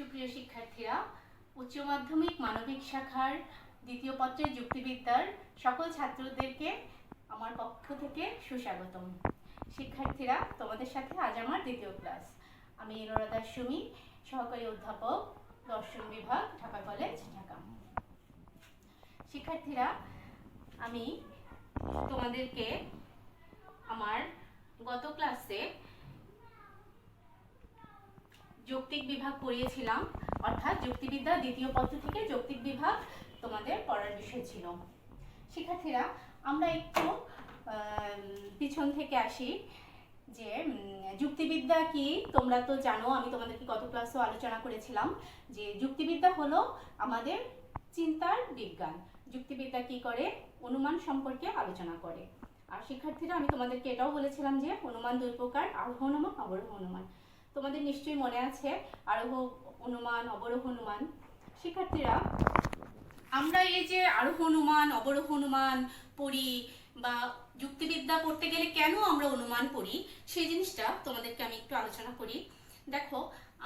সুপ্রিয় শিক্ষার্থীরা, উচ্চ মাধ্যমিক মানবিক শাখার দ্বিতীয় পত্রের যুক্তিবিদ্যার সকল ছাত্রদেরকে আমার পক্ষ থেকে সুস্বাগতম। শিক্ষার্থীরা, তোমাদের সাথে আজ আমার দ্বিতীয় ক্লাস। আমি ইনোরা সুমি, সহকারী অধ্যাপক, দর্শন বিভাগ, ঢাকা কলেজ, ঢাকা। শিক্ষার্থীরা, আমি তোমাদেরকে আমার গত ক্লাসে যৌক্তিক বিভাগ পড়িয়েছিলাম, অর্থাৎ যুক্তিবিদ্যা দ্বিতীয় পত্র থেকে যৌক্তিক বিভাগ তোমাদের পড়ার বিষয় ছিল। শিক্ষার্থীরা, আমরা একটু পিছন থেকে আসি যে যুক্তিবিদ্যা কি তোমরা তো জানো, আমি তোমাদেরকে গত ক্লাসেও আলোচনা করেছিলাম যে যুক্তিবিদ্যা হলো আমাদের চিন্তার বিজ্ঞান। যুক্তিবিদ্যা কি করে? অনুমান সম্পর্কে আলোচনা করে। আর শিক্ষার্থীরা, আমি তোমাদেরকে এটাও বলেছিলাম যে অনুমান দুই প্রকার, আরোহ অনুমান, অবরোহ অনুমান। তোমাদের নিশ্চয়ই মনে আছে আরোহ অনুমান, অবরোহ অনুমান। শিক্ষার্থীরা, আমরা এই যে আরোহ অনুমান, অবরোহ অনুমান পড়ি বা যুক্তিবিদ্যা পড়তে গেলে কেন আমরা অনুমান পড়ি, সেই জিনিসটা তোমাদেরকে আমি একটু আলোচনা করি। দেখো,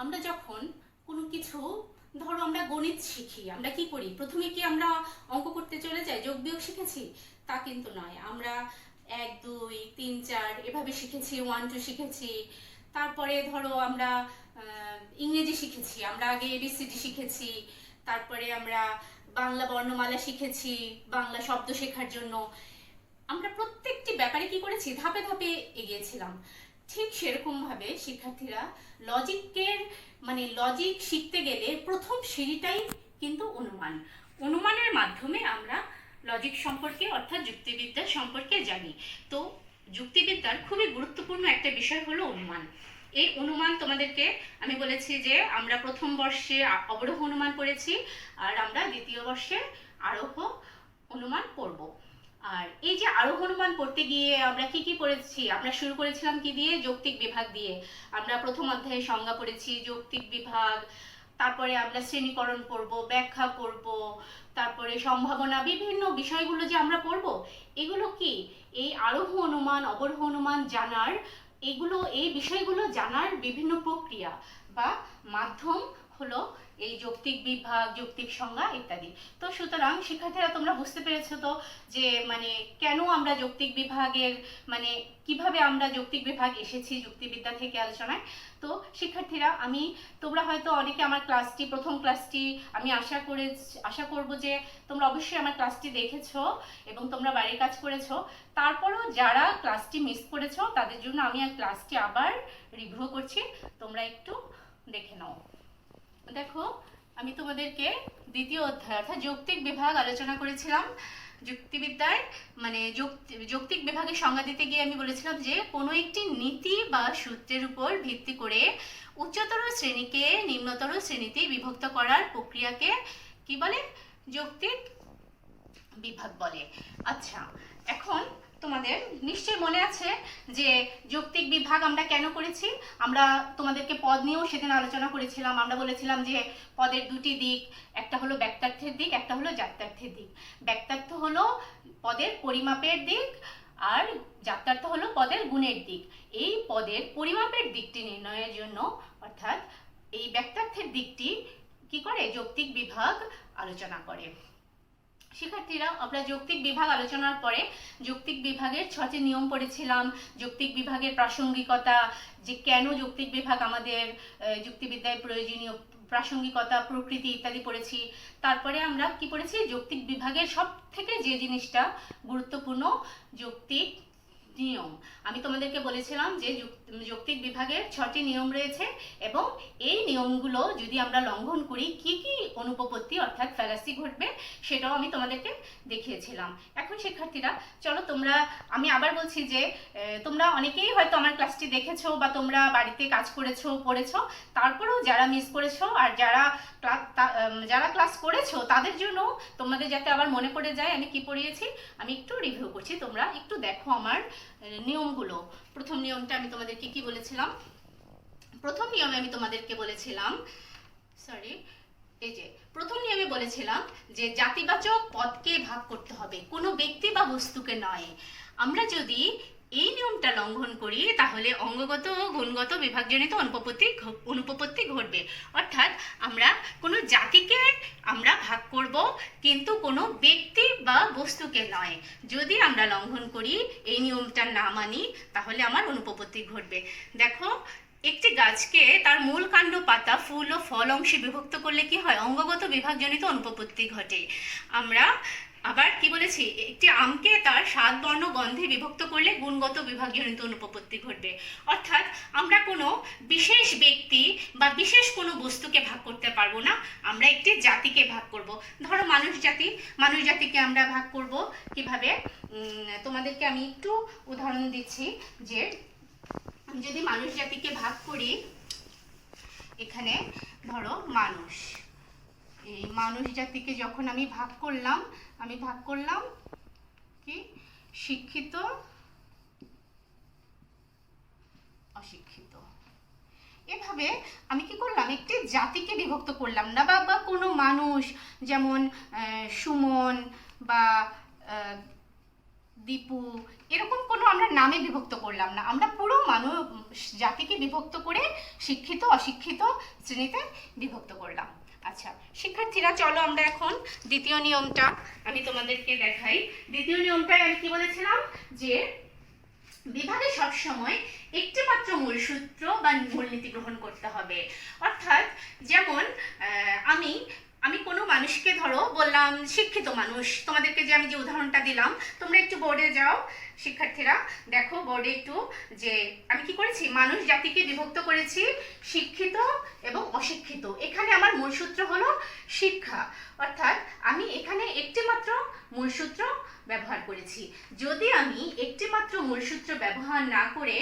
আমরা যখন কোনো কিছু, ধরো আমরা গণিত শিখি, আমরা কি করি? প্রথমে কি আমরা অঙ্ক করতে চলে যাই, যোগ বিয়োগ শিখেছি? তা কিন্তু নয়। আমরা 1 2 3 4 এভাবে শিখেছি, 1 2 শিখেছি। তারপরে ধরো আমরা ইংরেজি শিখেছি, আমরা আগে এবিসিডি শিখেছি, তারপরে আমরা বাংলা বর্ণমালা শিখেছি বাংলা শব্দ শেখার জন্য। আমরা প্রত্যেকটি ব্যাপারে কি করেছি? ধাপে ধাপে এগিয়েছিলাম। ঠিক সেরকম ভাবে শিক্ষার্থীরা লজিক শিখতে গেলে প্রথম সিঁড়িটাই কিন্তু অনুমান। অনুমানের মাধ্যমে আমরা লজিক সম্পর্কে অর্থাৎ যুক্তিবিদ্যা সম্পর্কে জানি। তো যুক্তিবিদ্যার খুবই গুরুত্বপূর্ণ একটা বিষয় হলো অনুমান। এই অনুমান তোমাদেরকে আমি বলেছি যে আমরা প্রথম বর্ষে অবরোহ অনুমান পড়েছি, আর আমরা দ্বিতীয় বর্ষে আরোহ অনুমান পড়ব। আর এই যে আরোহ অনুমান পড়তে গিয়ে আমরা কি কি পড়েছি? আমরা শুরু করেছিলাম কি দিয়ে? যৌক্তিক বিভাগ দিয়ে। আমরা প্রথম অধ্যায়ে সংজ্ঞা পড়েছি, যৌক্তিক বিভাগ। তারপরে আমরা শ্রেণীকরণ পড়ব, ব্যাখ্যা পড়ব, তারপরে সম্ভাবনা, বিভিন্ন বিষয়গুলো যে আমরা পড়ব, এগুলো কি এই আরোহ অনুমান, অবরোহ অনুমান জানার, এই বিষয়গুলো জানার বিভিন্ন প্রক্রিয়া বা মাধ্যম হলো এই যৌক্তিক বিভাগ, যৌক্তিক সংজ্ঞা ইত্যাদি। তো সুতরাং শিক্ষার্থীরা, তোমরা বুঝতে পেরেছো তো যে কেন আমরা যৌক্তিক বিভাগের কিভাবে আমরা যৌক্তিক বিভাগ এসেছি যুক্তিবিদ্যা থেকে আলোচনায়। তো শিক্ষার্থীরা, তোমরা হয়তো অনেকে আমার প্রথম ক্লাসটি আমি আশা করব যে তোমরা অবশ্যই আমার ক্লাসটি দেখেছো এবং তোমরা বাড়ির কাজ করেছো। তারপরও যারা ক্লাসটি মিস করেছো তাদের জন্য আমি ক্লাসটি আবার রিভিউ করছি, তোমরা একটু দেখে নাও। দেখো, আমি তোমাদেরকে দ্বিতীয় অধ্যায় অর্থাৎ যৌক্তিক বিভাগ আলোচনা করেছিলাম। যুক্তিবিদ্যায় যৌক্তিক বিভাগের সংজ্ঞা দিতে গিয়ে আমি বলেছিলাম যে কোনো একটি নীতি বা সূত্রের উপর ভিত্তি করে উচ্চতর শ্রেণীকে নিম্নতর শ্রেণীতে বিভক্ত করার প্রক্রিয়াকে কি বলে? যৌক্তিক বিভাগ বলে। আচ্ছা, এখন তোমাদের নিশ্চয় মনে আছে যে যৌক্তিক বিভাগ আমরা কেন করেছি। আমরা তোমাদেরকে পদ নিয়েও সেদিন আলোচনা করেছিলাম। আমরা বলেছিলাম যে পদের দুটি দিক, একটা হলো ব্যক্তার্থের দিক, একটা হলো জাত্যার্থের দিক। ব্যক্তার্থ হলো পদের পরিমাপের দিক, আর জাত্যার্থ হলো পদের গুণের দিক। এই পদের পরিমাপের দিকটি নির্ণয়ের জন্য, অর্থাৎ এই ব্যক্তার্থের দিকটি কি করে? যৌক্তিক বিভাগ আলোচনা করে। শিক্ষার্থীরা, আমরা যৌক্তিক বিভাগ আলোচনার পরে যৌক্তিক বিভাগের 6টি নিয়ম পড়েছিলাম। যৌক্তিক বিভাগের প্রাসঙ্গিকতা, যে কেন যৌক্তিক বিভাগ আমাদের যুক্তিবিদ্যায় প্রয়োজনীয়, প্রাসঙ্গিকতা, প্রকৃতি ইত্যাদি পড়েছি। তারপরে আমরা কি পড়েছি? যৌক্তিক বিভাগের সব থেকে যে জিনিসটা গুরুত্বপূর্ণ, যৌক্তিক নিয়ম। আমি তোমাদেরকে বলেছিলাম যে যৌক্তিক বিভাগের 6টি নিয়ম রয়েছে এবং এই নিয়মগুলো যদি আমরা লঙ্ঘন করি কি কি অনুপপত্তি অর্থাৎ ফ্যালাসি ঘটবে, সেটাও আমি তোমাদেরকে দেখিয়েছিলাম। এখন শিক্ষার্থীরা, চলো আমি আবার বলছি যে তোমরা অনেকেই হয়তো আমার ক্লাসটি দেখেছো বা তোমরা বাড়িতে কাজ করেছো, পড়েছো। তারপরেও যারা মিস করেছো আর যারা ক্লাস করেছো তাদের জন্য তোমাদের যাতে আবার মনে পড়ে যায় আমি কি পড়িয়েছি, আমি একটু রিভিউ করছি। তোমরা একটু দেখো আমার নিয়মগুলো। প্রথম নিয়মটা আমি তোমাদেরকে কি বলেছিলাম? প্রথম নিয়মে আমি তোমাদেরকে বলেছিলাম প্রথম নিয়মে বলেছিলাম যে জাতিবাচক পদকে ভাগ করতে হবে, কোনো ব্যক্তি বা বস্তুকে নয়। আমরা যদি এই নিয়মটা লঙ্ঘন করি তাহলে অঙ্গগত ও গুণগত বিভাগজনিত অনুপপত্তি ঘটবে। অর্থাৎ আমরা কোনো জাতিকে আমরা ভাগ করব, কিন্তু কোনো ব্যক্তি বা বস্তুকে নয়। যদি আমরা লঙ্ঘন করি, এই নিয়মটা না মানি, তাহলে আমার অনুপপত্তি ঘটবে। দেখো, একটি গাছকে তার মূল কাণ্ড, পাতা, ফুল ও ফল অংশে বিভক্ত করলে কি হয়? অঙ্গগত বিভাগজনিত অনুপপত্তি ঘটে। আমরা আবার কি বলেছি, একটি আমকে তার স্বাদ, বর্ণ, গন্ধে বিভক্ত করলে গুণগত বিভাগজনিত অনুপপত্তি ঘটবে। অর্থাৎ আমরা কোনো বিশেষ ব্যক্তি বা বিশেষ কোনো বস্তুকে ভাগ করতে পারবো না, আমরা একটি জাতিকে ভাগ করব। ধরো মানুষ জাতিকে আমরা ভাগ করব কিভাবে? তোমাদেরকে আমি একটু উদাহরণ দিচ্ছি যে যদি মানুষ জাতিকে ভাগ করি, এখানে ধরো এই মানুষ জাতিকে যখন আমি ভাগ করলাম কি শিক্ষিত, অশিক্ষিত, এভাবে আমি কি করলাম? একটি জাতিকে বিভক্ত করলাম না, বা কোনো মানুষ যেমন সুমন বা দীপু, এরকম কোনো আমরা নামে বিভক্ত করলাম না, আমরা পুরো জাতিকে বিভক্ত করে শিক্ষিত, অশিক্ষিত শ্রেণীতে বিভক্ত করলাম। আচ্ছা শিক্ষার্থীরা, চলো আমরা এখন দ্বিতীয় নিয়মটা আমি তোমাদেরকে দেখাই। দ্বিতীয় নিয়মটায় আমি কি বলেছিলাম? যে বিভাগে সবসময় একটি মাত্র মূলসূত্র বা মূলনীতি গ্রহণ করতে হবে। অর্থাৎ যেমন আমি কোনো মানুষকে ধরো বললাম শিক্ষিত মানুষ, তোমাদেরকে যে আমি যে উদাহরণটা দিলাম, তোমরা একটু বোর্ডে যাও শিক্ষার্থীরা, দেখো বোর্ডে একটু যে আমি কি করেছি, মানুষ জাতিকে বিভক্ত করেছি শিক্ষিত এবং অশিক্ষিত। এখানে আমার মূলসূত্র হলো শিক্ষা, অর্থাৎ আমি এখানে একটি মাত্র মূলসূত্র ব্যবহার করেছি। যদি আমি একটি মাত্র মূলসূত্র ব্যবহার না করে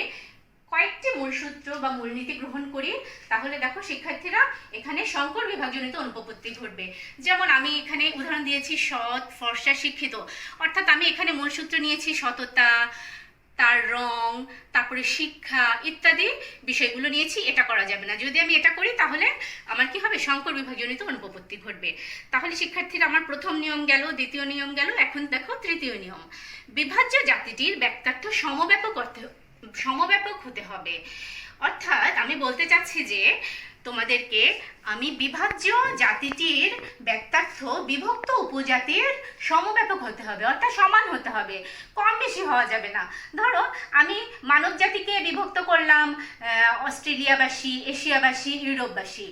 কয়েকটি মূলসূত্র বা মূলনীতি গ্রহণ করি, তাহলে দেখো শিক্ষার্থীরা, এখানে সংকর বিভাগজনিত অনুপপত্তি ঘটবে। যেমন আমি এখানে উদাহরণ দিয়েছি সৎ, ফর্সা, শিক্ষিত, অর্থাৎ আমি এখানে মূলসূত্র নিয়েছি সততা, তার রং, তারপরে শিক্ষা ইত্যাদি বিষয়গুলো নিয়েছি। এটা করা যাবে না। যদি আমি এটা করি তাহলে আমার কি হবে? সংকর বিভাগজনিত অনুপপত্তি ঘটবে। তাহলে শিক্ষার্থীরা, আমার প্রথম নিয়ম গেল, দ্বিতীয় নিয়ম গেল, এখন দেখো তৃতীয় নিয়ম। বিভাজ্য জাতিটির ব্যক্তার্থ সমব্যাপক হতে হবে। অর্থাৎ আমি বলতে চাচ্ছি যে তোমাদেরকে আমি বিভাজ্য জাতিটির ব্যক্তার্থ বিভক্ত উপজাতির সমব্যাপক হতে হবে, অর্থাৎ সমান হতে হবে, কম বেশি হওয়া যাবে না। ধরো আমি মানব জাতিকে বিভক্ত করলাম অস্ট্রেলিয়াবাসী, এশিয়াবাসী, ইউরোপবাসী,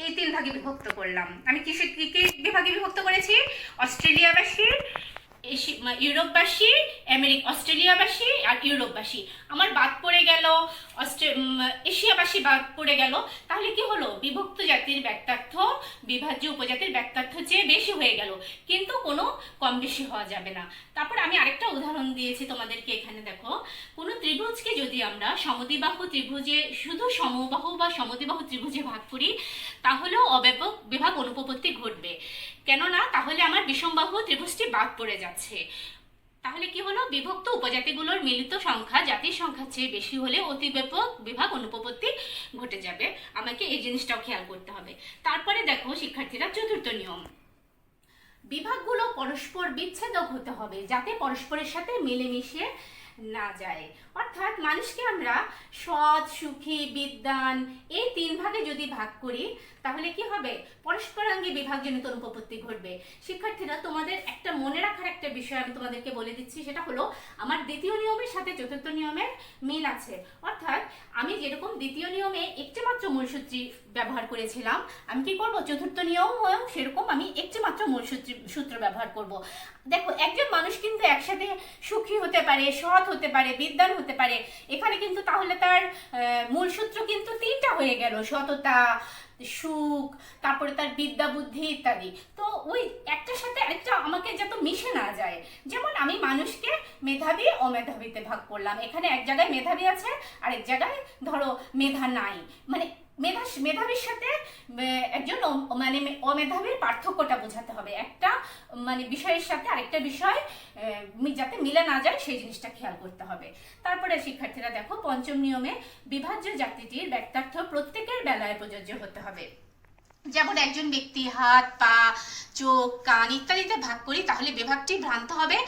এই তিন ভাগে বিভক্ত করলাম। আমি কি বিভাগে বিভক্ত করেছি? অস্ট্রেলিয়াবাসী, ইউরোপবাসী, অস্ট্রেলিয়াবাসী আর ইউরোপবাসী। আমার বাদ পড়ে গেল এশিয়াবাসী, বাদ পড়ে গেল। তাহলে কি হলো? বিভক্ত জাতির ব্যক্তার্থ বিভাজ্য উপজাতির ব্যক্তার্থ চেয়ে বেশি হয়ে গেল, কিন্তু কোনো কম বেশি হওয়া যাবে না। তারপর আমি আরেকটা উদাহরণ দিয়েছি তোমাদেরকে। এখানে দেখো, কোনো ত্রিভুজকে যদি আমরা সমদ্বিবাহু ত্রিভুজে, শুধু সমবাহু বা সমদ্বিবাহু ত্রিভুজে ভাগ করি, তাহলেও অব্যাপক বিভাগ অনুপপত্তি ঘটবে। কেননা তাহলে আমার বিষমবাহু ত্রিভুজটি বাদ পড়ে যাচ্ছে। তাহলে কি হলো? বিভক্ত উপজাতিগুলোর মিলিত সংখ্যা জাতির সংখ্যার চেয়ে বেশি হলে অতিব্যাপক বিভাগ অনুপপত্তি ঘটে যাবে। আমাকে এই জিনিসটাও খেয়াল করতে হবে। তারপরে দেখো শিক্ষার্থীরা, চতুর্থ নিয়ম। বিভাগগুলো পরস্পর বিচ্ছেদক হতে হবে, যাতে পরস্পরের সাথে মিলেমিশে না যায়। অর্থাৎ মানুষকে আমরা সৎ, সুখী, বিদ্বান এই তিন ভাগে যদি ভাগ করি, তাহলে কি হবে? পরস্পরাঙ্গী বিভাগজনিত অনুপপত্তি ঘটবে। শিক্ষার্থীরা, তোমাদের একটা মনে রাখার একটা বিষয় আমি তোমাদেরকে বলে দিচ্ছি, সেটা হলো আমার দ্বিতীয় নিয়মের সাথে চতুর্থ নিয়মের মিল আছে। অর্থাৎ আমি যেরকম দ্বিতীয় নিয়মে একটি মাত্র মূলসূত্র ব্যবহার করেছিলাম, আমি কি করব? চতুর্থ নিয়ম সেরকম আমি একটি মাত্র মূলসূত্র ব্যবহার করব। দেখো, একজন মানুষ কিন্তু একসাথে সুখী হতে পারে, সৎ হতে পারে, বিদ্বান হতে পারে। এখানে কিন্তু তাহলে তার মূলসূত্র কিন্তু তিনটা হয়ে গেল, সততা, সুখ, তারপরে তার বিদ্যা, বুদ্ধি ইত্যাদি। তো ওই একটার সাথে আরেকটা আমাকে যাতে মিশে না যায়। যেমন আমি মানুষকে মেধাবী, অমেধাবীতে ভাগ করলাম। এখানে এক জায়গায় মেধাবী আছে, আরেক জায়গায় ধরো মেধা নাই। মানে মেধাবীর সাথে একজন অমেধাবীর পার্থক্যটা বোঝাতে হবে। একটা বিষয়ের সাথে আরেকটা বিষয় যাতে মিলে না যায়, সেই জিনিসটা খেয়াল করতে হবে। তারপরে শিক্ষার্থীরা দেখো, পঞ্চম নিয়মে বিভাজ্য জাতিটির ব্যক্তার্থ প্রত্যেকের বেলায় প্রযোজ্য হতে হবে। যেমন একজন ব্যক্তি হাত, পা, চোখ, কান ইত্যাদিতে ভাগ করি তাহলে বিভাগটি ভ্রান্ত হবে।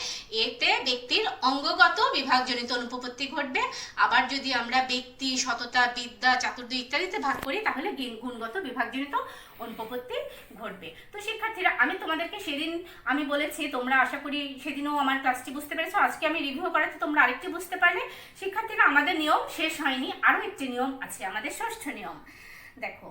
এতে ব্যক্তির অঙ্গগত বিভাগজনিত অনুপপত্তি ঘটবে। আবার যদি আমরা ব্যক্তি, সততা, বিদ্যা, চাতুর্য ইত্যাদিতে ভাগ করি তাহলে গুণগত বিভাগজনিত অনুপপত্তি ঘটবে। তো শিক্ষার্থীরা, আমি তোমাদেরকে সেদিন আমি বলেছি, তোমরা আশা করি সেদিনও আমার ক্লাসটি বুঝতে পেরেছো। আজকে আমি রিভিউ করাতে তোমরা আরেকটি বুঝতে পারলে। শিক্ষার্থীরা, আমাদের নিয়ম শেষ হয়নি, আরও একটি নিয়ম আছে, আমাদের ষষ্ঠ নিয়ম। দেখো,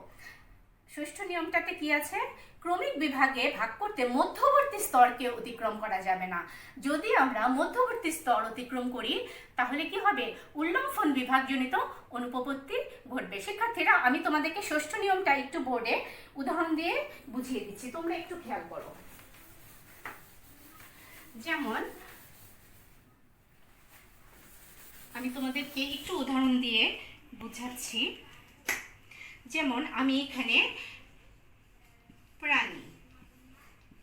ষষ্ঠ নিয়মটাতে কি আছে? ক্রমিক বিভাগে ভাগ করতে মধ্যবর্তী স্তরকে অতিক্রম করা যাবে না। যদি আমরা মধ্যবর্তী স্তর অতিক্রম করি তাহলে কি হবে? উল্লম্ফন বিভাগজনিত অনুপপত্তি ঘটবে। শিক্ষার্থীরা, আমি তোমাদেরকে ষষ্ঠ নিয়মটা একটু বোর্ডে উদাহরণ দিয়ে বুঝিয়ে দিচ্ছি, তোমরা একটু খেয়াল করো। যেমন আমি তোমাদেরকে একটু উদাহরণ দিয়ে বুঝাচ্ছি। যেমন আমি এখানে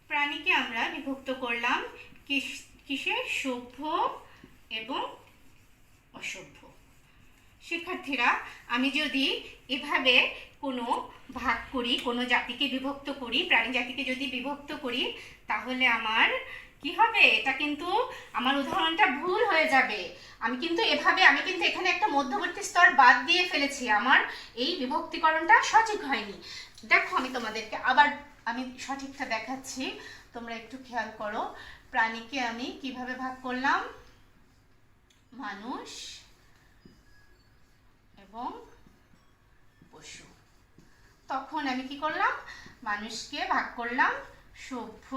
প্রাণীকে আমরা বিভক্ত করলাম কিসে? সভ্য এবং অসভ্য। শিক্ষার্থীরা, আমি যদি এভাবে কোনো ভাগ করি, কোনো জাতিকে বিভক্ত করি, প্রাণী জাতিকে যদি বিভক্ত করি তাহলে আমার কি হবে? এটা কিন্তু আমার উদাহরণটা ভুল হয়ে যাবে। আমি কিন্তু এখানে একটা মধ্যবর্তী স্তর বাদ দিয়ে ফেলেছি, আমার এই বিভক্তিকরণটা সঠিক হয়নি। দেখো, আমি তোমাদেরকে আবার সঠিকটা দেখাচ্ছি, তোমরা একটু খেয়াল করো। প্রাণীকে আমি কিভাবে ভাগ করলাম? মানুষ এবং পশু। তখন আমি কি করলাম? মানুষকে ভাগ করলাম সভ্য,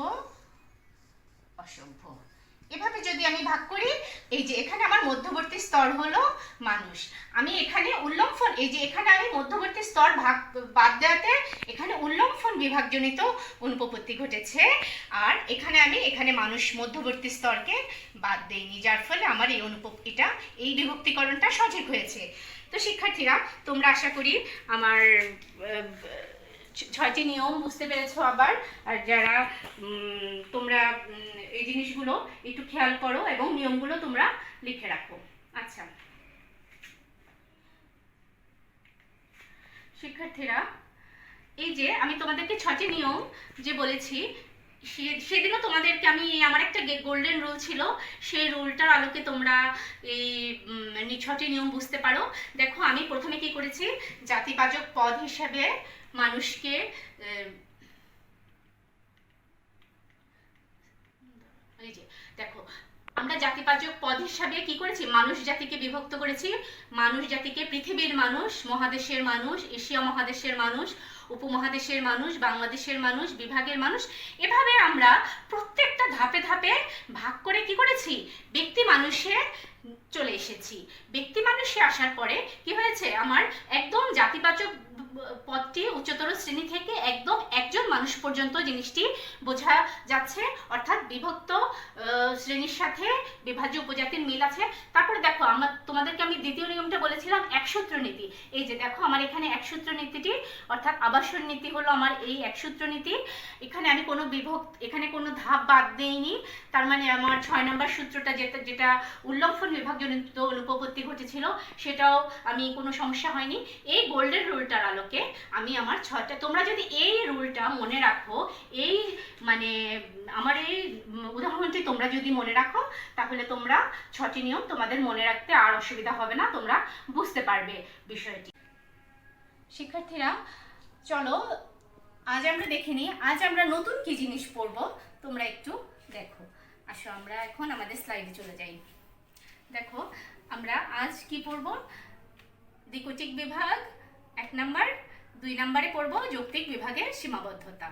অসভ্য। এভাবে যদি আমি ভাগ করি, এই যে এখানে আমার মধ্যবর্তী স্তর হলো মানুষ, আমি এখানে উল্লম্ফন, এই যে এখানে আমি মধ্যবর্তী স্তর বাদ দেওয়াতে এখানে উল্লম্ফন বিভাগজনিত অনুপপত্তি ঘটেছে। আর এখানে মানুষ মধ্যবর্তী স্তরকে বাদ দেইনি, যার ফলে আমার এই বিভক্তিকরণটা সঠিক হয়েছে। তো শিক্ষার্থীরা, তোমরা আশা করি আমার 6টি নিয়ম বুঝতে পেরেছো। আবার আর যারা তোমরা এই জিনিসগুলো একটু খেয়াল করো এবং নিয়মগুলো তোমরা লিখে রাখো। আচ্ছা শিক্ষার্থীরা, এই যে আমি তোমাদেরকে 6টি নিয়ম যে বলেছি, সেদিনও তোমাদেরকে আমার একটা গোল্ডেন রুল ছিল, সেই রুলটার আলোকে তোমরা এই 6টি নিয়ম বুঝতে পারো। দেখো, আমি প্রথমে কি করেছি? জাতিবাচক পদ হিসাবে মানুষকে এই যে দেখো, আমরা জাতিবাচক পদ হিসাবে কি করেছি? মানুষ জাতিকে বিভক্ত করেছি। মানুষ জাতিকে পৃথিবীর মানুষ, মহাদেশের মানুষ, এশিয়া মহাদেশের মানুষ, উপমহাদেশের মানুষ, বাংলাদেশের মানুষ, বিভাগের মানুষ, এভাবে আমরা প্রত্যেকটা ধাপে ধাপে ভাগ করে কি করেছি? ব্যক্তি মানুষে চলে এসেছি। ব্যক্তি মানুষে আসার পরে কি হয়েছে? আমার একদম জাতিবাচক পদটি উচ্চতর শ্রেণী থেকে একদম একজন মানুষ পর্যন্ত জিনিসটি বোঝা যাচ্ছে, অর্থাৎ বিভক্ত শ্রেণীর সাথে বিভাজ্য উপজাতির মিল আছে। তারপরে দেখো, তোমাদেরকে আমি দ্বিতীয় নিয়মটা বলেছিলাম একসূত্র নীতি। এই যে দেখো, আমার এখানে একসূত্র নীতিটি, অর্থাৎ আবাসন নীতি হলো আমার এই একসূত্র নীতি। এখানে আমি এখানে কোনো ধাপ বাদ দেইনি। তার মানে আমার 6 নম্বর সূত্রটা যেটা উল্লম্ফন বিভাগজনিত অনুপপত্তি ঘটেছিল, সেটাও আমি কোনো সমস্যা হয়নি। এই গোল্ডেন রুলটার আলোকে আমি আমার 6টা, তোমরা যদি এই রুলটা মনে রাখো, আমার এই উদাহরণটি তোমরা যদি মনে রাখো, তাহলে তোমরা 6টি নিয়ম তোমাদের মনে রাখতে আর অসুবিধা হবে না, তোমরা বুঝতে পারবে বিষয়টি। শিক্ষার্থীরা, চলো আজ আমরা দেখে নিই, আজ আমরা নতুন কি জিনিস পড়বো, তোমরা একটু দেখো। আসো আমরা এখন আমাদের স্লাইডে চলে যাই। দেখো, আমরা আজ কি পড়ব? দ্বিকোটিক বিভাগ 1 নাম্বার, 2 নাম্বারে পড়ব যৌক্তিক বিভাগের সীমাবদ্ধতা।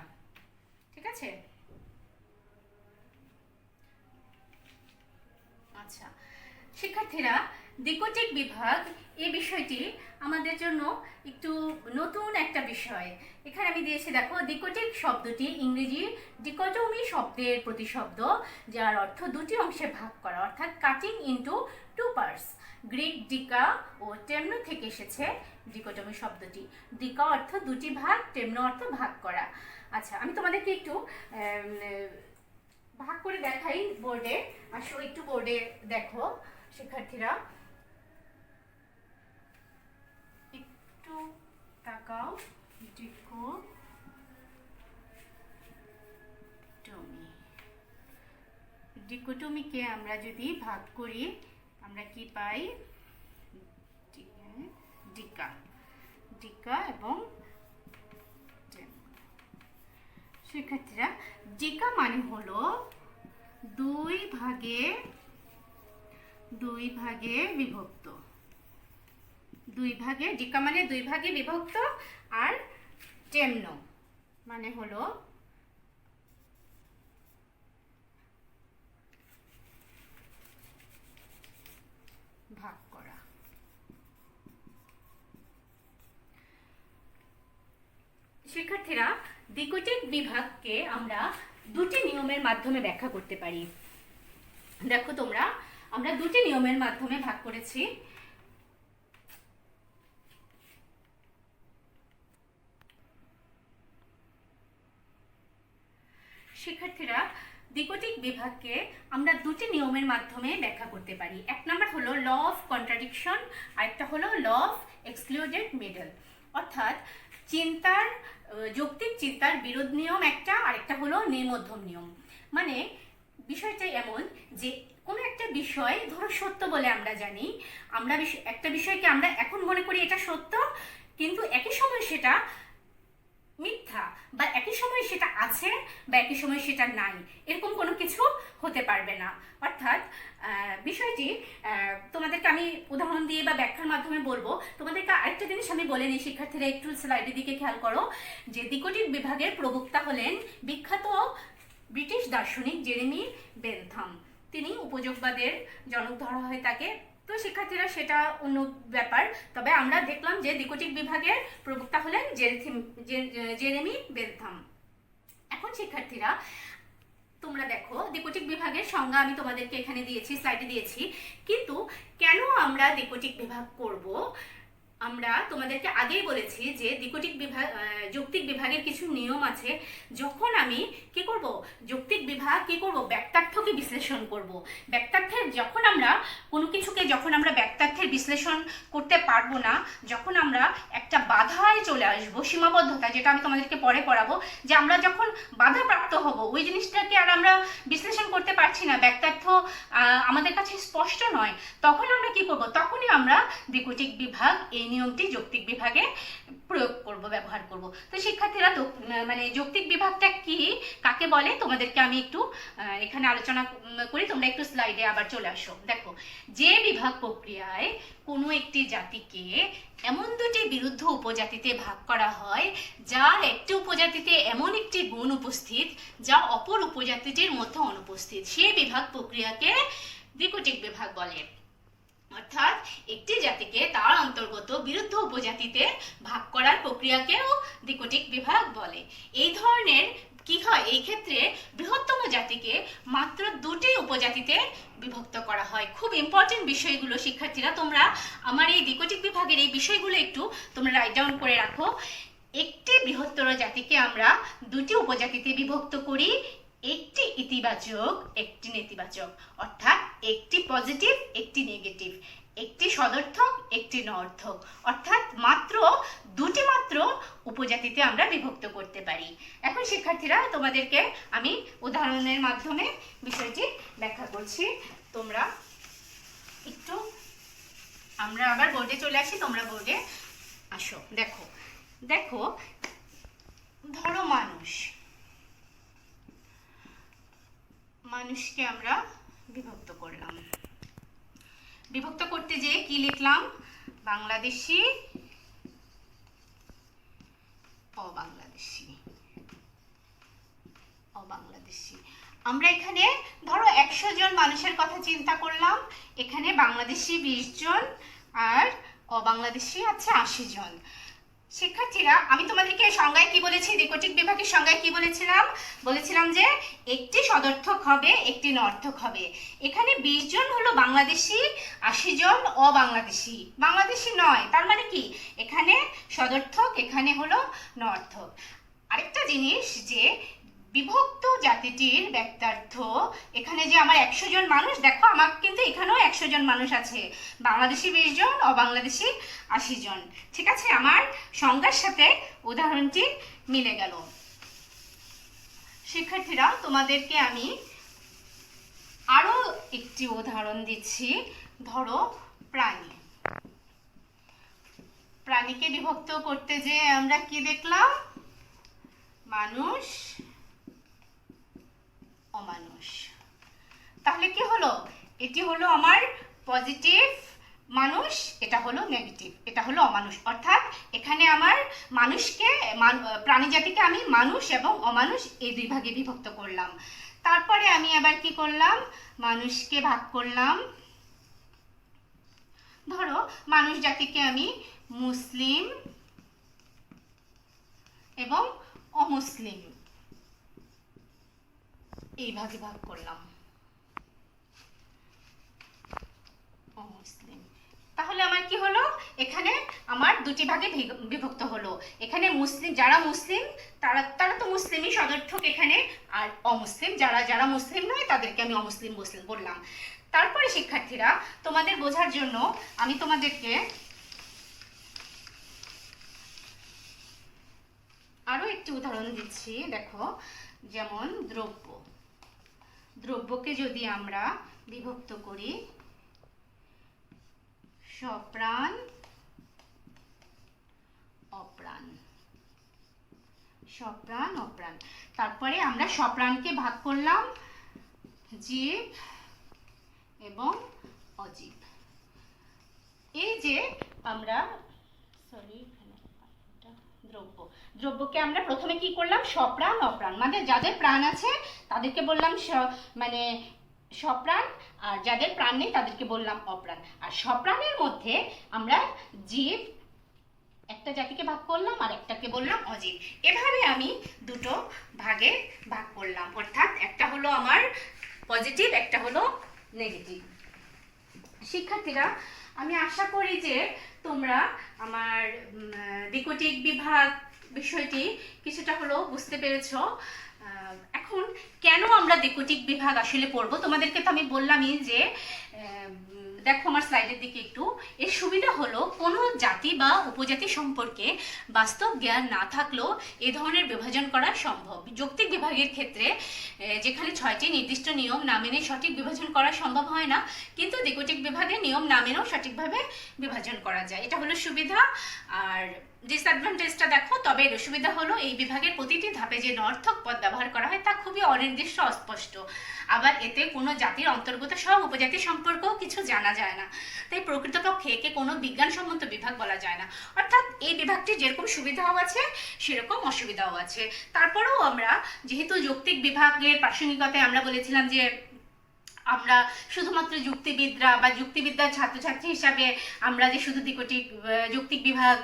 ঠিক আছে? আচ্ছা শিক্ষার্থীরা, দ্বিকোটিক বিভাগ এই বিষয়টি আমাদের জন্য একটু নতুন একটা বিষয়। এখানে আমি দিয়েছি, দেখো, দ্বিকোটিক শব্দটি ইংরেজি ডিকোটমি শব্দের প্রতিশব্দ, যার অর্থ দুটি অংশে ভাগ করা, অর্থাৎ কাটিং ইনটু 2 পার্টস। গ্রিক ডিকা ও টেমনো থেকে এসেছে ডিকোটমি শব্দটি। ডিকা অর্থ দুটি ভাগ, টেমনো অর্থ ভাগ করা। আচ্ছা, আমি তোমাদেরকে একটু ভাগ করে দেখাই বোর্ডে। আসো একটু বোর্ডে দেখো শিক্ষার্থীরা, একটু তাকাও। ডিকো ডিকোটমিকে আমরা যদি ভাগ করি আমরা কি পাই? ডিকা, ডিকা এবং শিক্ষার্থীরা ডিকা মানে হলো দুই ভাগে বিভক্ত। ডিকা মানে দুই ভাগে বিভক্ত, আর টেমনো মানে হলো ভাগ করা। শিক্ষার্থীরা দ্বিকোটিক বিভাগকে আমরা দুটি নিয়মের মাধ্যমে ব্যাখ্যা করতে পারি। দেখো তোমরা, আমরা দুটি নিয়মের মাধ্যমে ভাগ করেছি। শিক্ষার্থীরা দ্বিকোটিক বিভাগকে আমরা দুটি নিয়মের মাধ্যমে ব্যাখ্যা করতে পারি। এক নম্বর হলো ল অফ কন্ট্রাডিকশন, আরেকটা হলো ল অফ এক্সক্লুডেড মিডল। অর্থাৎ যৌক্তিক চিন্তার বিরোধ নিয়ম একটা, আরেকটা হলো নির্মধ্যম নিয়ম। মানে বিষয়টা এমন যে কোনো একটা বিষয় ধরো সত্য বলে আমরা জানি, আমরা একটা বিষয়কে আমরা এখন মনে করি এটা সত্য, কিন্তু একই সময় সেটা মিথ্যা, বা একই সময় সেটা আছে বা একই সময় সেটা নাই, এরকম কোনো কিছু হতে পারবে না। অর্থাৎ বিষয়টি তোমাদেরকে আমি উদাহরণ দিয়ে বা ব্যাখ্যার মাধ্যমে বলবো। তোমাদেরকে আরেকটা জিনিস আমি বলে নিই, শিক্ষার্থীরা একটু স্লাইডের দিকে খেয়াল করো, যে দ্বিকোটিক বিভাগের প্রবক্তা হলেন বিখ্যাত ব্রিটিশ দার্শনিক জেরেমি বেন্থাম। তিনি উপযোগবাদের জনক ধরা হয় তাকে। তো শিক্ষার্থীরা সেটা অন্য ব্যাপার, তবে আমরা দেখলাম যে দ্বিকোটিক বিভাগের প্রবক্তা হলেন জেরেমি বেন্থাম। এখন শিক্ষার্থীরা তোমরা দেখো, দ্বিকোটিক বিভাগের সংজ্ঞা আমি তোমাদেরকে এখানে দিয়েছি, স্লাইডে দিয়েছি। কিন্তু কেন আমরা দ্বিকোটিক বিভাগ করব? আমরা তোমাদেরকে আগেই বলেছি যে দ্বিকোটিক বিভাগ, যৌক্তিক বিভাগের কিছু নিয়ম আছে। যখন আমি কি করব, যৌক্তিক বিভাগ কি করব, ব্যক্তার্থকে বিশ্লেষণ করব। ব্যক্তার্থের যখন আমরা কোনো কিছুকে যখন আমরা ব্যক্তার্থের বিশ্লেষণ করতে পারবো না, যখন আমরা একটা বাধায় চলে আসবো, সীমাবদ্ধতা, যেটা আমি তোমাদেরকে পরে পড়াবো, যে আমরা যখন বাধাপ্রাপ্ত হব, ওই জিনিসটাকে আর আমরা বিশ্লেষণ করতে পারছি না, ব্যক্তার্থ আমাদের কাছে স্পষ্ট নয়, তখন আমরা কি করব, তখনই আমরা দ্বিকোটিক বিভাগ এই নিয়মটি যৌক্তিক বিভাগে প্রয়োগ করব, ব্যবহার করব। তো শিক্ষার্থীরা মানে যৌক্তিক বিভাগটা কি, কাকে বলে, তোমাদেরকে আমি একটু এখানে আলোচনা করি। তোমরা একটু স্লাইডে আবার চলে আসো। দেখো, যে বিভাগ প্রক্রিয়ায় কোনো একটি জাতিকে এমন দুটি বিরুদ্ধ উপজাতিতে ভাগ করা হয় যার একটি উপজাতিতে এমন একটি গুণ উপস্থিত যা অপর উপজাতিটির মধ্যে অনুপস্থিত, সেই বিভাগ প্রক্রিয়াকে দ্বিকোটিক বিভাগ বলে। অর্থাৎ একটি জাতিকে তার অন্তর্গত বিরুদ্ধ উপজাতিতে ভাগ করার প্রক্রিয়াকেও দ্বিকোটিক বিভাগ বলে। এই ধরনের কি হয়, এই ক্ষেত্রে বৃহত্তম জাতিকে মাত্র দুটি উপজাতিতে বিভক্ত করা হয়। খুব ইম্পর্টেন্ট বিষয়গুলো শিক্ষার্থীরা, তোমরা আমার এই দ্বিকোটিক বিভাগের এই বিষয়গুলো একটু তোমরা রাইট ডাউন করে রাখো। একটি বৃহত্তর জাতিকে আমরা দুটি উপজাতিতে বিভক্ত করি, একটি ইতিবাচক একটি নেতিবাচক, অর্থাৎ একটি পজিটিভ একটি নেগেটিভ, একটি সদর্থক একটি নঅর্থক, অর্থাৎ মাত্র দুটি মাত্র উপজাতিতে আমরা বিভক্ত করতে পারি। এখন শিক্ষার্থীরা তোমাদেরকে আমি উদাহরণের মাধ্যমে বিষয়টি ব্যাখ্যা করছি। তোমরা একটু, আমরা আবার বোর্ডে চলে আসি, তোমরা বোর্ডে আসো। দেখো দেখো ধরো মানুষকে আমরা বিভক্ত করলাম। বিভক্ত করতে যেয়ে কি লিখলাম, বাংলাদেশি, অবাংলাদেশি, অবাংলাদেশি। আমরা এখানে ধরো 100 জন মানুষের কথা চিন্তা করলাম, এখানে বাংলাদেশি 20 জন আর অবাংলাদেশি আছে 80 জন। শিক্ষার্থীরা আমি তোমাদেরকে সংজ্ঞায় কি বলেছি, দ্বিকোটিক বিভাগের সংজ্ঞায় কি বলেছিলাম যে একটি সদর্থক হবে একটি নঅর্থক হবে। এখানে 20 জন হলো বাংলাদেশি, 80 জন অবাংলাদেশি, বাংলাদেশি নয়, তার মানে কি এখানে সদর্থক, এখানে হলো নঅর্থক। আরেকটা জিনিস যে বিভক্ত জাতিটির ব্যক্তার্থ, এখানে যে আমার 100 জন মানুষ, দেখো আমার কিন্তু এখানেও 100 জন মানুষ আছে, বাংলাদেশি 20 জন অবাংলাদেশি 80 জন। ঠিক আছে, আমার সংজ্ঞার সাথে উদাহরণটি মিলে গেল। শিক্ষার্থীরা তোমাদেরকে আমি আরো একটি উদাহরণ দিচ্ছি, ধরো প্রাণী। প্রাণীকে বিভক্ত করতে যে আমরা কি দেখলাম, মানুষ, অমানুষ। তাহলে কি হলো, এটি হলো আমার পজিটিভ মানুষ, এটা হলো নেগেটিভ, এটা হলো অমানুষ। অর্থাৎ এখানে আমার মানুষকে, প্রাণী জাতিকে আমি মানুষ এবং অমানুষ এই দুই ভাগে বিভক্ত করলাম। তারপরে আমি আবার কি করলাম, মানুষকে ভাগ করলাম। ধরো মানুষ জাতিকে আমি মুসলিম এবং অমুসলিম এই ভাগে ভাগ করলাম, অমুসলিম। তাহলে আমার কি হলো, এখানে আমার দুটি ভাগে বিভক্ত হলো। এখানে মুসলিম, যারা মুসলিম তারা তো মুসলিমই সদর্থক এখানে, আর অমুসলিম যারা মুসলিম নয় তাদেরকে আমি অমুসলিম বললাম। তারপরে শিক্ষার্থীরা, তোমাদের বোঝার জন্য আমি তোমাদেরকে আরো একটি উদাহরণ দিচ্ছি। দেখো, যেমন দ্রব্য। দ্রব্যকে যদি আমরা বিভক্ত করি সপ্রাণ, অপ্রাণ, সপ্রাণ, অপ্রাণ। তারপরে আমরা সপ্রাণকে ভাগ করলাম জীব এবং অজীব। এই যে আমরা দ্রব্যকে আমরা প্রথমে কি করলাম, সপ্রাণ, অপ্রাণ, মানে যাদের প্রাণ আছে তাদেরকে বললাম মানে সপ্রাণ, আর যাদের প্রাণ নেই তাদেরকে বললাম অপ্রাণ। আর সপ্রাণের মধ্যে আমরা জীব, একটা জাতিকে ভাগ করলাম আর একটাকে বললাম অজীব। এভাবে আমি দুটো ভাগে ভাগ করলাম, অর্থাৎ একটা হলো আমার পজিটিভ, একটা হলো নেগেটিভ। শিক্ষার্থীরা, আমি আশা করি যে তোমরা আমার দ্বিকোটিক বিভাগ বিষয়টি কিছুটা হলেও বুঝতে পেরেছো। এখন কেন আমরা দ্বিকোটিক বিভাগ আসলে পড়বো, তোমাদেরকে তো আমি বললামই যে দেখো আমার স্লাইডের দিকে একটু। এর সুবিধা হলো কোনো জাতি বা উপজাতি সম্পর্কে বাস্তব জ্ঞান না থাকলেও এ ধরনের বিভাজন করা সম্ভব। যৌক্তিক বিভাগের ক্ষেত্রে যেখানে 6টি নির্দিষ্ট নিয়ম না মেনে সঠিক বিভাজন করা সম্ভব হয় না, কিন্তু দ্বিকোটিক বিভাগে নিয়ম না মেনেও সঠিকভাবে বিভাজন করা যায়। এটা হলো সুবিধা। আর ডিসঅ্যাডভান্টেজটা দেখো, তবে এর সুবিধা হলো এই বিভাগের প্রতিটি ধাপে যে নর্থক পদ ব্যবহার করা হয় তা খুবই অনির্দিষ্ট, অস্পষ্ট। আবার এতে কোনো জাতির অন্তর্গত সব উপজাতি সম্পর্কেও কিছু জানা যায় না, তাই প্রকৃতপক্ষে একে কোনো বিজ্ঞানসম্মত বিভাগ বলা যায় না। অর্থাৎ এই বিভাগটি যেরকম সুবিধাও আছে সেরকম অসুবিধাও আছে। তারপরেও আমরা যেহেতু যৌক্তিক বিভাগের প্রাসঙ্গিকতায় আমরা বলেছিলাম যে আমরা শুধুমাত্র যুক্তিবিদরা বা যুক্তিবিদ্যার ছাত্রছাত্রী হিসাবে আমরা যে শুধু যৌক্তিক বিভাগ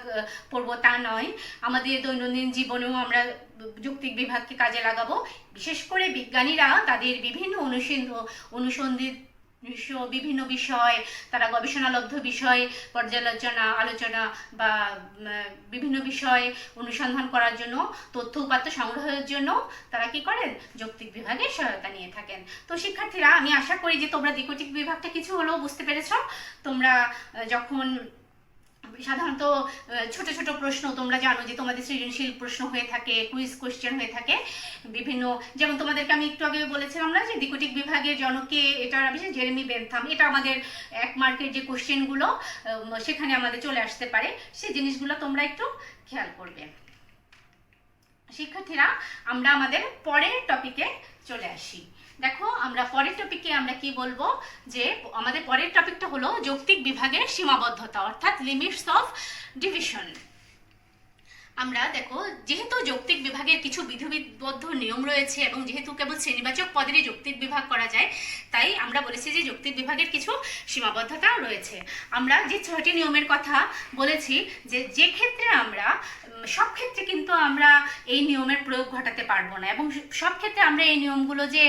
পড়বো তা নয়, আমাদের দৈনন্দিন জীবনেও আমরা যৌক্তিক বিভাগকে কাজে লাগাবো। বিশেষ করে বিজ্ঞানীরা তাদের বিভিন্ন অনুসন্ধিত বিভিন্ন বিষয়, তারা গবেষণালব্ধ বিষয় পর্যালোচনা, আলোচনা বা বিভিন্ন বিষয় অনুসন্ধান করার জন্য, তথ্য উপাত্ত সংগ্রহের জন্য তারা কি করেন, যৌক্তিক বিভাগের সহায়তা নিয়ে থাকেন। তো শিক্ষার্থীরা, আমি আশা করি যে তোমরা দ্বিকোটিক বিভাগটা কিছু হলেও বুঝতে পেরেছ। তোমরা যখন সাধারণত ছোট ছোট প্রশ্ন, তোমরা জানো যে তোমাদের সৃজনশীল প্রশ্ন হয়ে থাকে, কুইজ কোশ্চেন হয়ে থাকে বিভিন্ন, যেমন তোমাদেরকে আমি একটু আগে বলেছিলাম না যে দ্বিকোটিক বিভাগের জনকে, এটা বিশেষ জেরেমি বেনথাম, এটা আমাদের 1 মার্কের যে কোশ্চেনগুলো সেখানে আমাদের চলে আসতে পারে, সেই জিনিসগুলো তোমরা একটু খেয়াল করবে। শিক্ষার্থীরা, আমরা আমাদের পরের টপিকে চলে আসি। দেখো, আমরা পরের টপিকে আমরা কি বলবো, যে আমাদের পরের টপিকটা হলো যৌক্তিক বিভাগের সীমাবদ্ধতা, অর্থাৎ লিমিটস অফ ডিভিশন। আমরা দেখো, যেহেতু যৌক্তিক বিভাগের কিছু বিধিবদ্ধ নিয়ম রয়েছে এবং যেহেতু কেবল শ্রেণীবাচক পদেরই যৌক্তিক বিভাগ করা যায়, তাই আমরা বলেছি যে যৌক্তিক বিভাগের কিছু সীমাবদ্ধতা রয়েছে। আমরা যে 6টি নিয়মের কথা বলেছি, যে ক্ষেত্রে আমরা সব ক্ষেত্রে কিন্তু আমরা এই নিয়মের প্রয়োগ ঘটাতে পারবো না, এবং সব ক্ষেত্রে আমরা এই নিয়মগুলো যে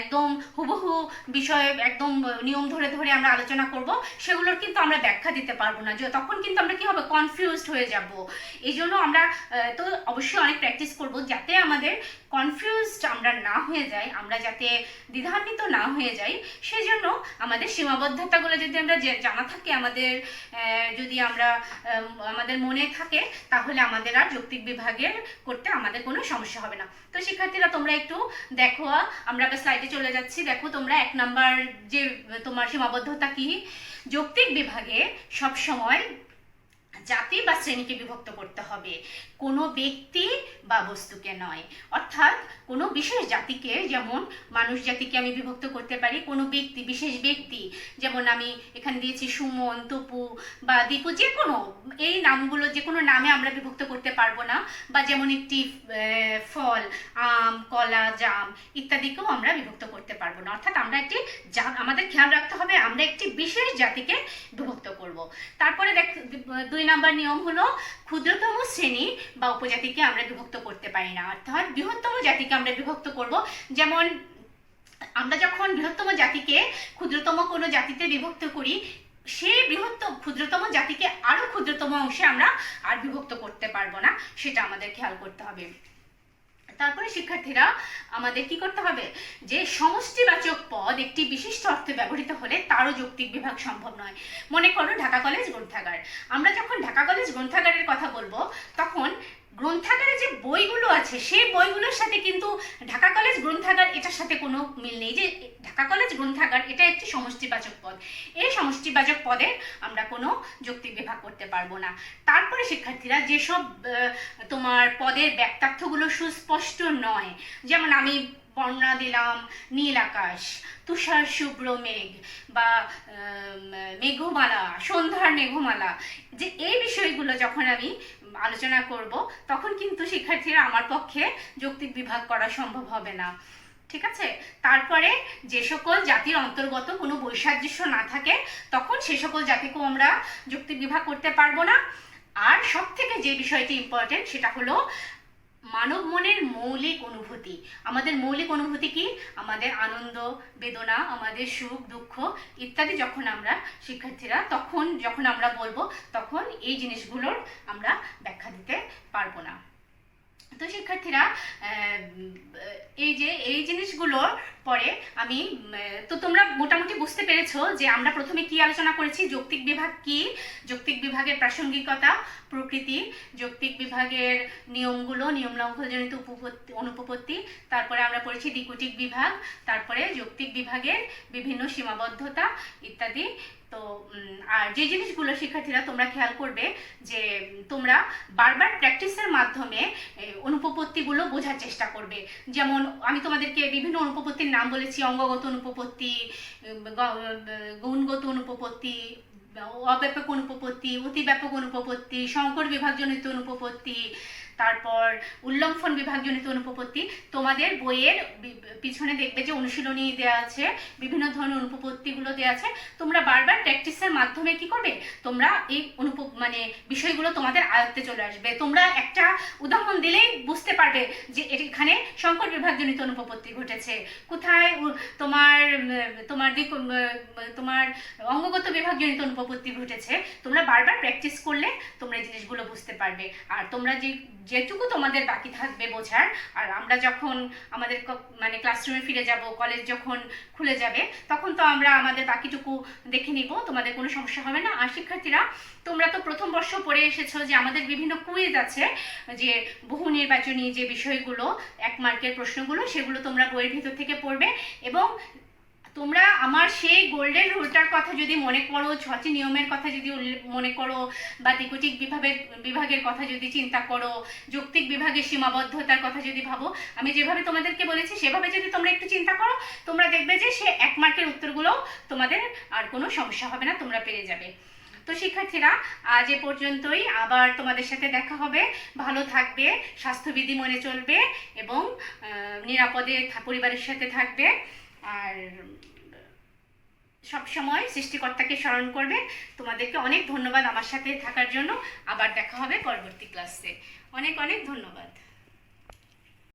একদম হুবহু বিষয় একদম নিয়ম ধরে ধরে আমরা আলোচনা করব, সেগুলোর কিন্তু আমরা ব্যাখ্যা দিতে পারবো না। তখন কিন্তু আমরা কি হবে, কনফিউজড হয়ে যাব। এই জন্য আমরা তো অবশ্যই অনেক প্র্যাকটিস করব করব যাতে আমাদের কনফিউজড আমরা না হয়ে যাই, আমরা যাতে দ্বিধান্বিত না হয়ে যাই, সেজন্য আমাদের সীমাবদ্ধতাগুলো যদি আমরা জানা থাকে, যদি আমরা আমাদের মনে থাকে, তাহলে আমাদের আর যৌক্তিক বিভাগের করতে আমাদের কোনো সমস্যা হবে না। তো শিক্ষার্থীরা তোমরা একটু দেখো, আমরা আবার স্লাইডে চলে যাচ্ছি। দেখো তোমরা 1 নাম্বার যে তোমার সীমাবদ্ধতা কি, যৌক্তিক বিভাগে সবসময় জাতি বা শ্রেণীকে বিভক্ত করতে হবে, কোনো ব্যক্তি বা বস্তুকে নয়। অর্থাৎ কোনো বিশেষ জাতিকে, যেমন মানুষ জাতিকে আমি বিভক্ত করতে পারি, কোনো ব্যক্তি, বিশেষ ব্যক্তি, যেমন আমি এখানে দিয়েছি সুমন, তপু বা দীপু, যে কোনো এই নামগুলো যে কোনো নামে আমরা বিভক্ত করতে পারবো না। বা যেমন একটি ফল, আম, কলা, জাম ইত্যাদিকেও আমরা বিভক্ত করতে পারবো না। অর্থাৎ আমরা আমাদের খেয়াল রাখতে হবে আমরা একটি বিশেষ জাতিকে বিভক্ত করব। তারপরে 2 নাম্বার নিয়ম হলো ক্ষুদ্রতম শ্রেণী বা উপজাতিকে আমরা বিভক্ত করতে পারি না, অর্থাৎ বৃহত্তম জাতিকে আমরা বিভক্ত করব। যেমন আমরা যখন বৃহত্তম জাতিকে ক্ষুদ্রতম কোনো জাতিতে বিভক্ত করি, সেই ক্ষুদ্রতম জাতিকে আরো ক্ষুদ্রতম অংশে আমরা আর বিভক্ত করতে পারবো না, সেটা আমাদের খেয়াল করতে হবে। তারপরে শিক্ষার্থীরা আমাদের কি করতে হবে, যে সমষ্টিবাচক পদ একটি বিশিষ্ট অর্থে ব্যবহৃত হলে তারও যৌক্তিক বিভাগ সম্ভব নয়। মনে করো ঢাকা কলেজ গ্রন্থাগার, আমরা যখন ঢাকা কলেজ গ্রন্থাগারের কথা বলবো, তখন গ্রন্থাগারে যে বইগুলো আছে সেই বইগুলোর সাথে কিন্তু ঢাকা কলেজ গ্রন্থাগার এটার সাথে কোনো মিল নেই। যে ঢাকা কলেজ গ্রন্থাগার এটা একটি সমষ্টিবাচক পদ, এই সমষ্টিবাচক পদে আমরা কোনো যৌক্তিক বিভাগ করতে পারবো না। তারপরে শিক্ষার্থীরা যেসব তোমার পদের ব্যাক্তার্থগুলো সুস্পষ্ট নয়, যেমন আমি বর্ণনা দিলাম নীল আকাশ, তুষার শুভ্র মেঘ বা মেঘমালা, সন্ধ্যার মেঘমালা, যে এই বিষয়গুলো যখন আমি আলোচনা করব, তখন কিন্তু শিক্ষার্থীরা আমার পক্ষে যৌক্তিক বিভাগ করা সম্ভব হবে না। ঠিক আছে? তারপরে যে সকল জাতির অন্তর্গত কোনো বৈসাদৃশ্য না থাকে, তখন সে সকল জাতিকেও আমরা যৌক্তিক বিভাগ করতে পারবো না। আর সব থেকে যে বিষয়টি ইম্পর্টেন্ট, সেটা হলো মানব মনের মৌলিক অনুভূতি। আমাদের মৌলিক অনুভূতি কি? আমাদের আনন্দ, বেদনা, আমাদের সুখ, দুঃখ ইত্যাদি যখন আমরা শিক্ষার্থীরা যখন আমরা বলবো, তখন এই জিনিসগুলোর আমরা ব্যাখ্যা দিতে পারবো না। তো শিক্ষার্থীরা এই জিনিসগুলোর পরে তো তোমরা মোটামুটি বুঝতে পেরেছো যে আমরা প্রথমে কি আলোচনা করেছি, যৌক্তিক বিভাগ কি, যৌক্তিক বিভাগের প্রাসঙ্গিকতা, প্রকৃতি, যৌক্তিক বিভাগের নিয়মগুলো, নিয়ম লঙ্ঘনজনিত অনুপপত্তি, তারপরে আমরা পড়েছি দ্বিকুটিক বিভাগ, তারপরে যৌক্তিক বিভাগের বিভিন্ন সীমাবদ্ধতা ইত্যাদি। তো আর যে জিনিসগুলো শিক্ষার্থীরা তোমরা খেয়াল করবে, যে তোমরা বারবার প্র্যাকটিসের মাধ্যমে অনুপপত্তিগুলো বোঝার চেষ্টা করবে। যেমন আমি তোমাদেরকে বিভিন্ন অনুপপত্তির নাম বলেছি, অঙ্গগত অনুপপত্তি, গুণগত অনুপপত্তি, অব্যাপক অনুপপত্তি, অতিব্যাপক অনুপপত্তি, সংকর বিভাগজনিত অনুপপত্তি, তারপর উল্লম্ফন বিভাগজনিত অনুপপত্তি। তোমাদের বইয়ের পিছনে দেখবে যে অনুশীলনী দেওয়া আছে, বিভিন্ন ধরনের অনুপপত্তিগুলো দেওয়া আছে। তোমরা বারবার প্র্যাকটিসের মাধ্যমে কি করবে, তোমরা এই বিষয়গুলো তোমাদের আয়ত্তে চলে আসবে। তোমরা একটা উদাহরণ দিলেই বুঝতে পারবে যে এখানে সংকর বিভাগজনিত অনুপপত্তি ঘটেছে, কোথায় তোমার অঙ্গগত বিভাগজনিত অনুপপত্তি ঘটেছে। তোমরা বারবার প্র্যাকটিস করলে তোমরা এই জিনিসগুলো বুঝতে পারবে। আর তোমরা যেটুকু তোমাদের বাকি থাকবে বোঝার, আর আমরা যখন আমাদের ক্লাসরুমে ফিরে যাব, কলেজ যখন খুলে যাবে, তখন তো আমরা আমাদের বাকিটুকু দেখে নিব, তোমাদের কোনো সমস্যা হবে না। আর শিক্ষার্থীরা তোমরা তো প্রথম বর্ষ পড়ে এসেছো যে আমাদের বিভিন্ন কুইজ আছে, যে বহু নির্বাচনী যে বিষয়গুলো, 1 মার্কের প্রশ্নগুলো, সেগুলো তোমরা বইয়ের ভিতর থেকে পড়বে। এবং তোমরা আমার সেই গোল্ডেন রুলটার কথা যদি মনে করো, 6টি নিয়মের কথা যদি মনে করো, বা দ্বিকুটিক বিভাগের কথা যদি চিন্তা করো, যৌক্তিক বিভাগের সীমাবদ্ধতার কথা যদি ভাবো, আমি যেভাবে তোমাদেরকে বলেছি সেভাবে যদি তোমরা একটু চিন্তা করো, তোমরা দেখবে যে সে 1 মার্কের উত্তরগুলো তোমাদের আর কোনো সমস্যা হবে না, তোমরা পেরে যাবে। তো শিক্ষার্থীরা আজ এ পর্যন্তই, আবার তোমাদের সাথে দেখা হবে। ভালো থাকবে, স্বাস্থ্যবিধি মনে চলবে এবং নিরাপদে পরিবারের সাথে থাকবে। আর সবসময় সৃষ্টিকর্তাকে স্মরণ করবে। তোমাদেরকে অনেক ধন্যবাদ আমার সাথে থাকার জন্য। আবার দেখা হবে পরবর্তী ক্লাসে। অনেক অনেক ধন্যবাদ।